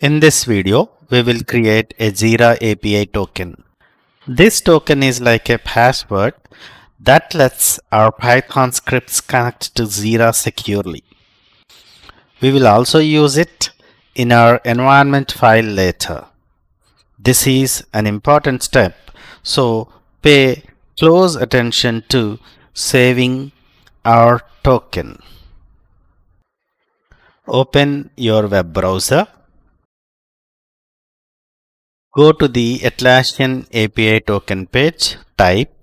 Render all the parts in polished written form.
In this video, we will create a Jira API token. This token is like a password that lets our Python scripts connect to Jira securely. We will also use it in our environment file later. This is an important step, so pay close attention to saving our token. Open your web browser. Go to the Atlassian API token page, type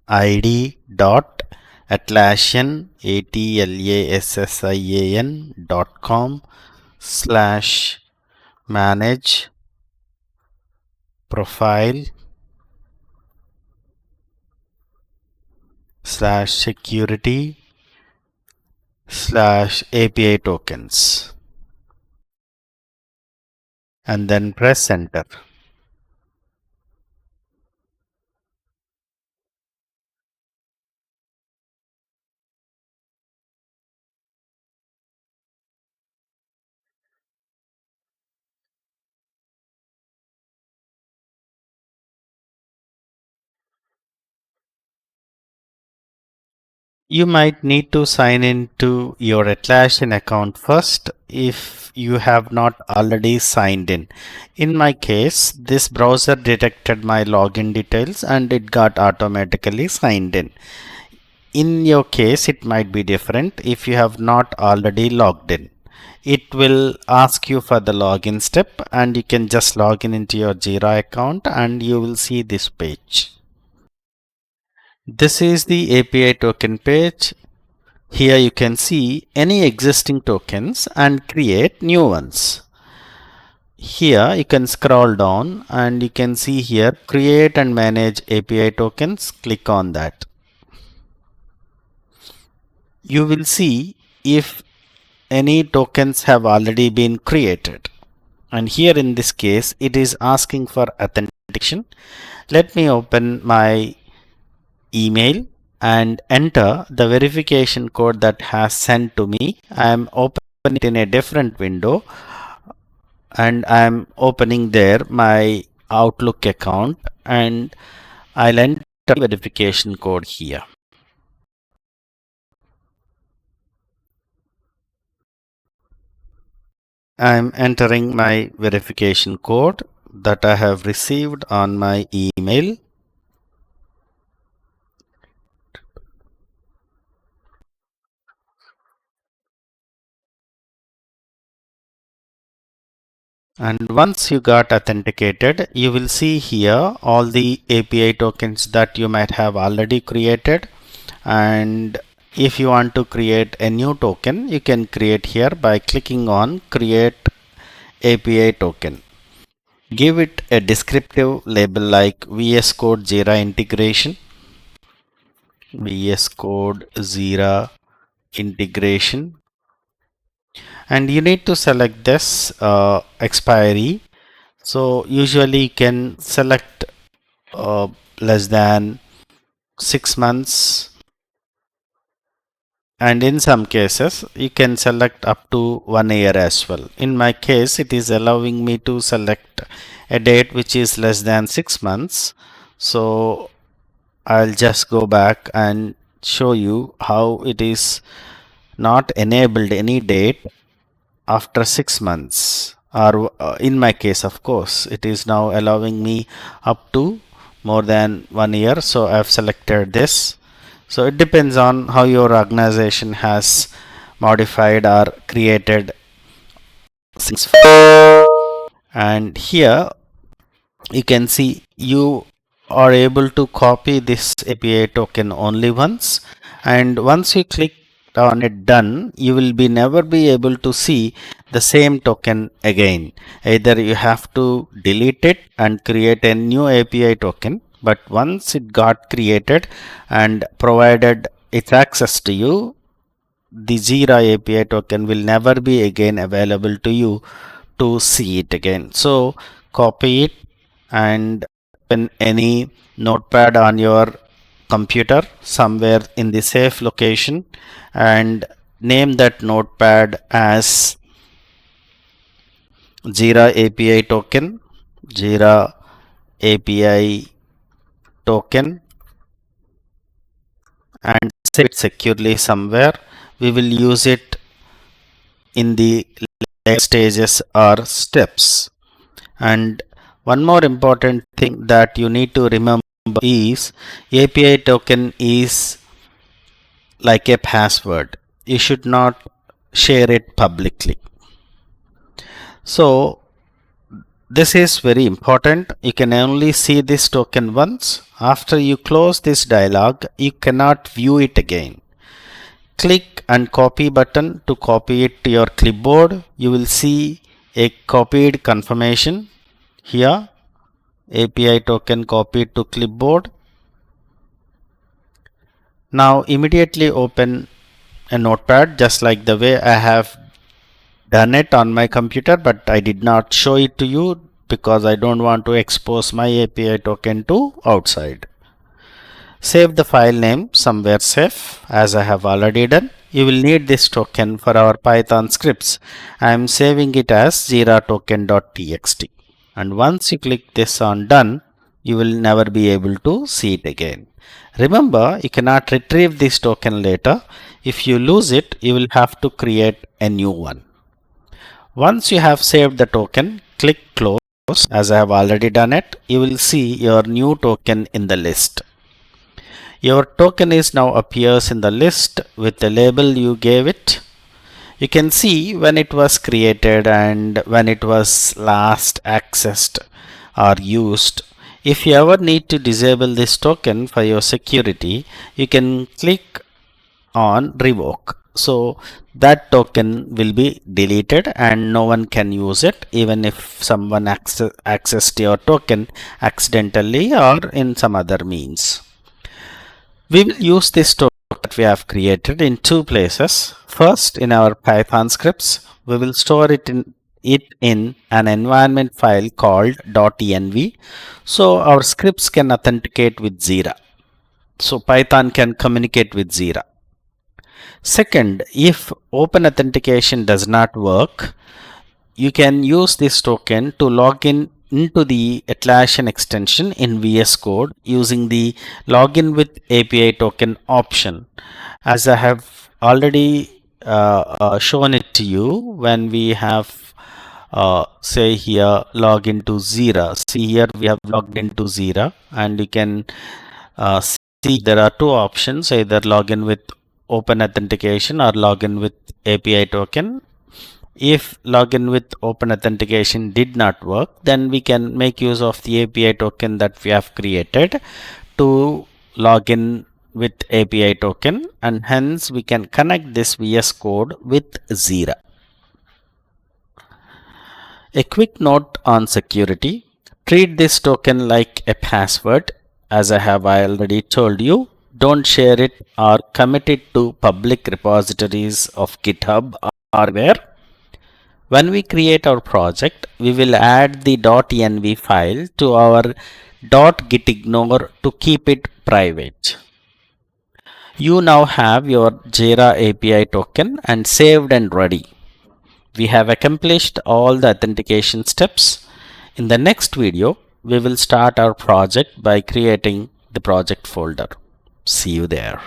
id.atlassian.com/manage profile/security/API tokens and then press enter. You might need to sign in to your Atlassian account first if you have not already signed in. In my case, this browser detected my login details and it got automatically signed in. In your case, it might be different if you have not already logged in. It will ask you for the login step and you can just log in into your Jira account and you will see this page. This is the API token page. Here you can see any existing tokens and create new ones. Here you can scroll down and you can see here create and manage API tokens. Click on that. You will see if any tokens have already been created. And here in this case it is asking for authentication. Let me open my email and enter the verification code that has sent to me. I am opening it in a different window and I am opening there my Outlook account and I'll enter the verification code here. I am entering my verification code that I have received on my email. And once you got authenticated, you will see here all the API tokens that you might have already created. And if you want to create a new token, you can create here by clicking on Create API Token. Give it a descriptive label like VS Code Jira Integration, VS Code Jira Integration. And you need to select this expiry. So usually you can select less than 6 months, and in some cases you can select up to 1 year as well. In my case, it is allowing me to select a date which is less than 6 months. So I'll just go back and show you how it is not enabled any date after 6 months, or in my case of course it is now allowing me up to more than 1 year. So I've selected this. So it depends on how your organization has modified or created things. And here you can see you are able to copy this API token only once, and once you click on it done, you will be never be able to see the same token again. Either you have to delete it and create a new API token, but once it got created and provided its access to you, the Jira API token will never be again available to you to see it again. So copy it and open any notepad on your computer somewhere in the safe location and name that notepad as Jira API token, Jira API token, and save it securely somewhere. We will use it in the later stages or steps. And one more important thing that you need to remember is API token is like a password. You should not share it publicly. So this is very important. You can only see this token once. After you close this dialog, you cannot view it again. Click and copy button to copy it to your clipboard. You will see a copied confirmation here. API token copied to clipboard. Now immediately open a notepad just like the way I have done it on my computer, but I did not show it to you because I don't want to expose my API token to outside. Save the file name somewhere safe as I have already done. You will need this token for our Python scripts. I am saving it as jira token.txt. And once you click this on done, you will never be able to see it again. Remember, you cannot retrieve this token later. If you lose it, you will have to create a new one. Once you have saved the token, click close. As I have already done it, you will see your new token in the list. Your token is now appears in the list with the label you gave it. You can see when it was created and when it was last accessed or used. If you ever need to disable this token for your security, you can click on revoke. So that token will be deleted and no one can use it even if someone accessed your token accidentally or in some other means. We will use this token that we have created in two places. First, in our Python scripts, we will store it in an environment file called .env. So our scripts can authenticate with Jira. So Python can communicate with Jira. Second, if open authentication does not work, you can use this token to log in into the Atlassian extension in VS Code using the login with API token option. As I have already shown it to you when we have say here log into Jira. See here we have logged into Jira and you can see there are two options, either login with open authentication or login with API token. If login with open authentication did not work, then we can make use of the API token that we have created to login with API token, and hence we can connect this VS Code with Jira. A quick note on security. Treat this token like a password. As I have already told you, don't share it or commit it to public repositories of GitHub or where. When we create our project, we will add the .env file to our .gitignore to keep it private. You now have your Jira API token and saved and ready. We have accomplished all the authentication steps. In the next video, we will start our project by creating the project folder. See you there.